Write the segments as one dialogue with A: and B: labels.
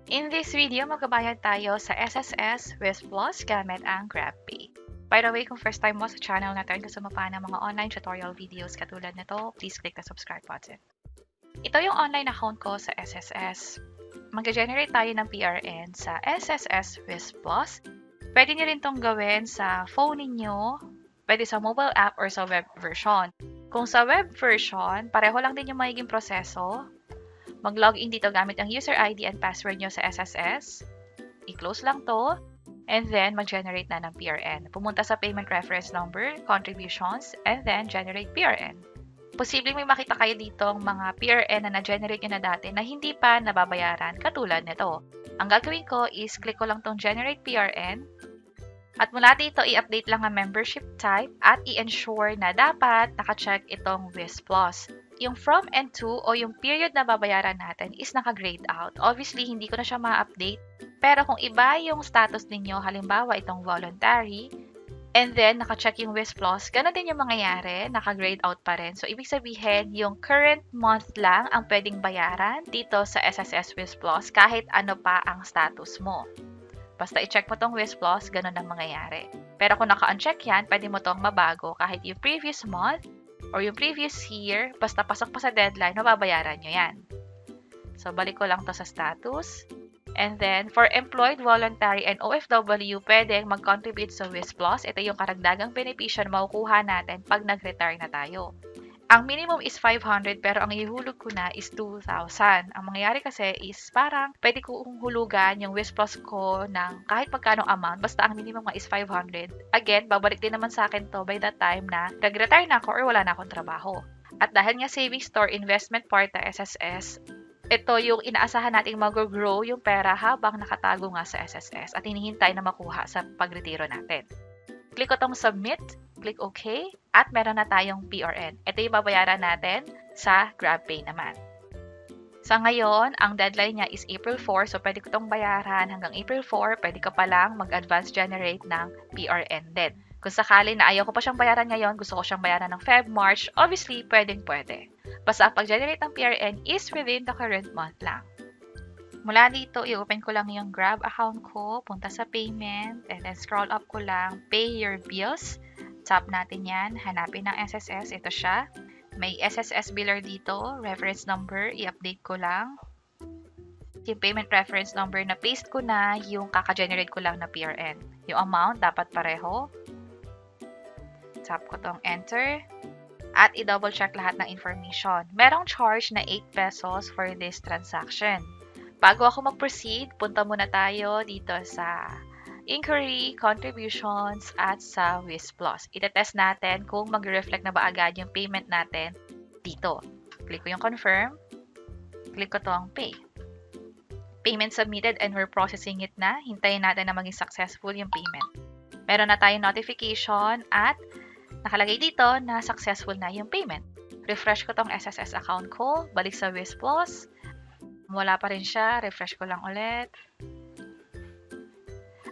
A: In this video, magbabayad tayo sa SSS with Plus gamit ang GrabPay. By the way, kung first time mo sa channel natin, gusto mo pa ng mga online tutorial videos katulad nito, please click the subscribe button. Ito yung online account ko sa SSS. Mag-generate tayo ng PRN sa SSS with Plus. Pwede nyo rin itong gawin sa phone ninyo, pwede sa mobile app or sa web version. Kung sa web version, pareho lang din yung magiging proseso. Mag-login dito gamit ang user ID and password nyo sa SSS. I-close lang to. And then, mag-generate na ng PRN. Pumunta sa payment reference number, contributions, and then generate PRN. Posibleng may makita kayo ditong mga PRN na na-generate nyo na dati na hindi pa nababayaran katulad nito. Ang gagawin ko is click ko lang tong generate PRN. At mula dito, i-update lang ang membership type at i-ensure na dapat naka-check itong WIS Plus. Yung from and to o yung period na babayaran natin is naka-grayed out. Obviously, hindi ko na siya ma-update. Pero kung iba yung status ninyo, halimbawa itong voluntary, and then naka-check yung WIS Plus, ganun din yung mangyayari, naka-grayed out pa rin. So, ibig sabihin, yung current month lang ang pwedeng bayaran dito sa SSS WIS Plus kahit ano pa ang status mo. Basta i-check mo tong WIS Plus, ganun ang mangyayari. Pero kung naka-uncheck yan, pwede mo tong mabago kahit yung previous month or yung previous year, basta pasok pa sa deadline, mababayaran nyo yan. So, balik ko lang to sa status. And then, for employed, voluntary, and OFW, pwedeng mag-contribute sa WIS Plus. Ito yung karagdagang benepisyo na makukuha natin pag nag-retire na tayo. Ang minimum is 500 pero ang ihulog ko na is 2,000. Ang mangyayari kasi is parang pwede kong hulugan yung WIS Plus ko ng kahit magkanong amount basta ang minimum nga is 500. Again, babalik din naman sa akin to by that time na nag-retire na ako or wala na akong trabaho. At dahil nga savings store investment part na SSS, ito yung inaasahan nating mag-grow yung pera habang nakatago nga sa SSS at hinihintay na makuha sa pagretiro natin. Click ko tong submit, click OK, at meron na tayong PRN. Ito yung babayaran natin sa GrabPay naman. Sa ngayon, ang deadline niya is April 4, so pwede ko itong bayaran hanggang April 4, pwede ka pa lang mag-advance generate ng PRN din. Kung sakali na ayaw ko pa siyang bayaran ngayon, gusto ko siyang bayaran ng Feb, March, obviously, pwede. Basta pag-generate ng PRN is within the current month lang. Mula dito, i-open ko lang yung Grab account ko, punta sa payment, and then scroll up ko lang, pay your bills. Tap natin yan, hanapin ng SSS, ito siya. May SSS biller dito, reference number, i-update ko lang. Yung payment reference number na paste ko na, yung kaka-generate ko lang na PRN. Yung amount, dapat pareho. Tap ko tong enter. At i-double check lahat ng information. Merong charge na 8 pesos for this transaction. Bago ako mag-proceed, punta muna tayo dito sa inquiry, contributions, at sa WIS Plus. Itetest natin kung mag-reflect na ba agad yung payment natin dito. Click ko yung confirm. Click ko tong pay. Payment submitted and we're processing it na. Hintayin natin na maging successful yung payment. Meron na tayong notification at nakalagay dito na successful na yung payment. Refresh ko tong SSS account ko. Balik sa WIS Plus. Wala pa rin siya. Refresh ko lang ulit.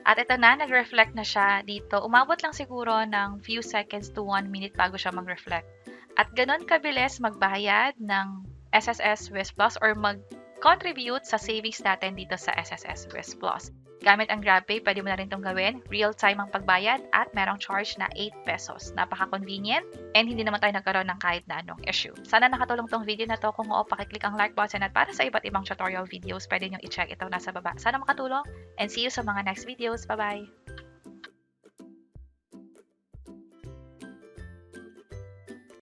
A: At ito na, nag-reflect na siya dito. Umabot lang siguro ng few seconds to 1 minute bago siya mag-reflect. At ganun kabilis magbayad ng SSS WIS Plus or mag-contribute sa savings natin dito sa SSS WIS Plus. Gamit ang GrabPay, pwede mo na rin itong gawin. Real-time ang pagbayad at merong charge na 8 pesos. Napaka-convenient and hindi naman tayo nagkaroon ng kahit na anong issue. Sana nakatulong tong video na to. Kung oo, pakiclick ang like button at para sa iba't ibang tutorial videos, pwede nyo i-check ito nasa baba. Sana makatulong and see you sa mga next videos. Bye-bye!